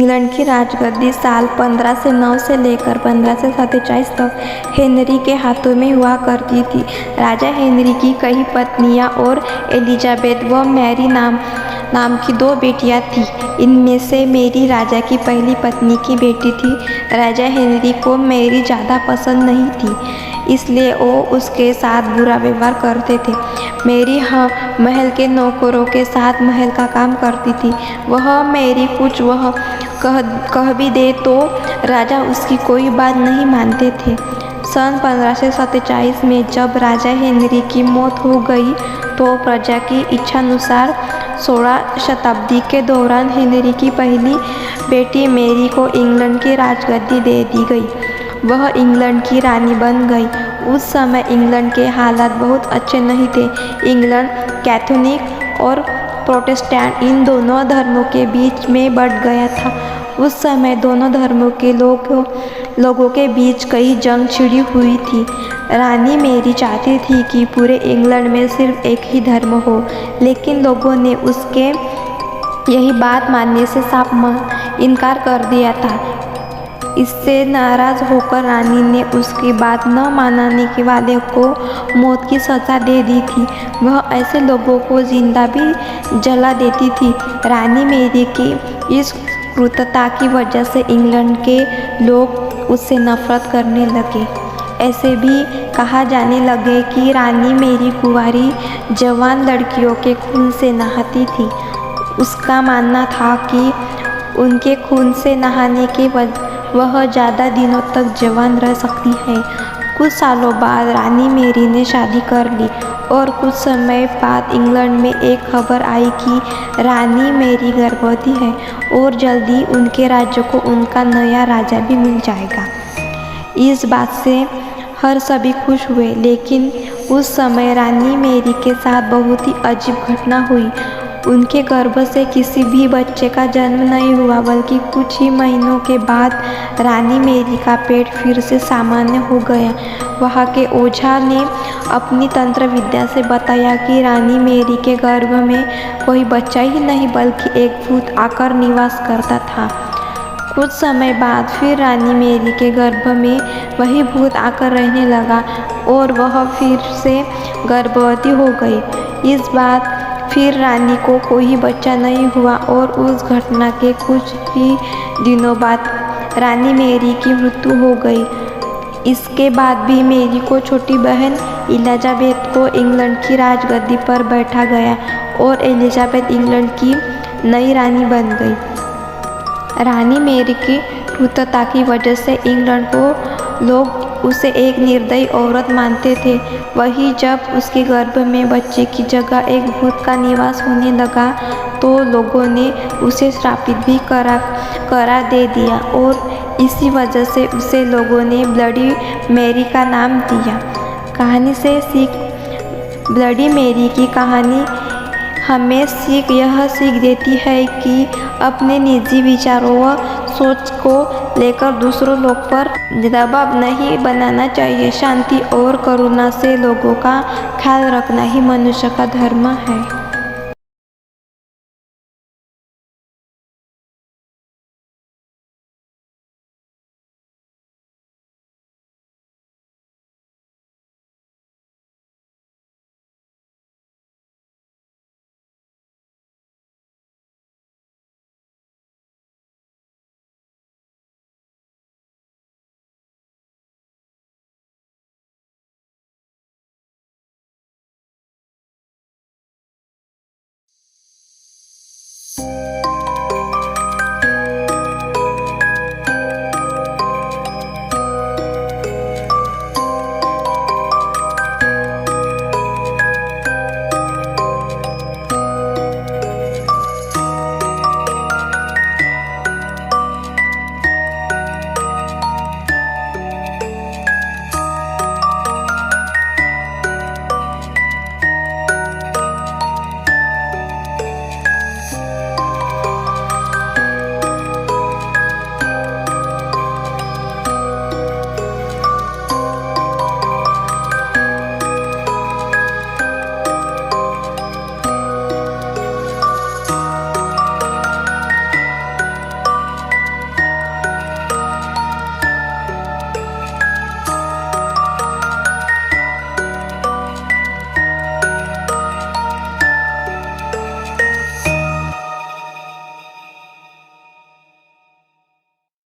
England की राजगद्दी साल 1509 से लेकर 1547 तक हेनरी के हाथों में हुआ करती थी। राजा हेनरी की कई पत्नियां और एलिजाबेथ व मैरी नाम की 2 बेटियां थीं। इनमें से मैरी राजा की पहली पत्नी की बेटी थी। राजा हेनरी को मैरी ज़्यादा पसंद नहीं थी, इसलिए वो उसके साथ बुरा व्यवहार करते थे। मैरी महल के नौकरों के साथ महल का काम करती थी। वह मैरी कुछ वह कह भी दे तो राजा उसकी कोई बात नहीं मानते थे। सन 1547 में जब राजा हेनरी की मौत हो गई तो प्रजा की इच्छानुसार 16 शताब्दी के दौरान हेनरी की पहली बेटी मैरी को इंग्लैंड की राजगद्दी दे दी गई। वह इंग्लैंड की रानी बन गई। उस समय इंग्लैंड के हालात बहुत अच्छे नहीं थे। इंग्लैंड कैथोलिक और प्रोटेस्टेंट इन दोनों धर्मों के बीच में बढ़ गया था। उस समय दोनों धर्मों के लोगों के बीच कई जंग छिड़ी हुई थी। रानी मैरी चाहती थी कि पूरे इंग्लैंड में सिर्फ एक ही धर्म हो, लेकिन लोगों ने उसके यही बात मानने से साफ इनकार कर दिया था। इससे नाराज होकर रानी ने उसकी बात न मानने वाले को मौत की सज़ा दे दी थी। वह ऐसे लोगों को जिंदा भी जला देती थी। रानी मैरी की इस क्रूरता की वजह से इंग्लैंड के लोग उससे नफरत करने लगे। ऐसे भी कहा जाने लगे कि रानी मैरी कुंवारी जवान लड़कियों के खून से नहाती थी। उसका मानना था कि उनके खून से नहाने के वह ज़्यादा दिनों तक जवान रह सकती है। कुछ सालों बाद रानी मैरी ने शादी कर ली और कुछ समय बाद इंग्लैंड में एक खबर आई कि रानी मैरी गर्भवती है और जल्दी उनके राज्य को उनका नया राजा भी मिल जाएगा। इस बात से हर सभी खुश हुए, लेकिन उस समय रानी मैरी के साथ बहुत ही अजीब घटना हुई। उनके गर्भ से किसी भी बच्चे का जन्म नहीं हुआ, बल्कि कुछ ही महीनों के बाद रानी मैरी का पेट फिर से सामान्य हो गया। वहाँ के ओझा ने अपनी तंत्र विद्या से बताया कि रानी मैरी के गर्भ में कोई बच्चा ही नहीं बल्कि एक भूत आकर निवास करता था। कुछ समय बाद फिर रानी मैरी के गर्भ में वही भूत आकर रहने लगा और वह फिर से गर्भवती हो गई। इस बार फिर रानी को कोई बच्चा नहीं हुआ और उस घटना के कुछ ही दिनों बाद रानी मैरी की मृत्यु हो गई। इसके बाद भी मैरी को छोटी बहन एलिजाबेथ को इंग्लैंड की राजगद्दी पर बैठा गया और एलिजाबेथ इंग्लैंड की नई रानी बन गई। रानी मैरी की क्रूरता की वजह से इंग्लैंड को लोग उसे एक निर्दयी औरत मानते थे। वही जब उसके गर्भ में बच्चे की जगह एक भूत का निवास होने लगा तो लोगों ने उसे श्रापित भी करा दे दिया और इसी वजह से उसे लोगों ने ब्लडी मैरी का नाम दिया। कहानी से ब्लडी मैरी की कहानी हमें यह सीख देती है कि अपने निजी विचारों व सोच को लेकर दूसरों लोग पर दबाव नहीं बनाना चाहिए। शांति और करुणा से लोगों का ख्याल रखना ही मनुष्य का धर्म है।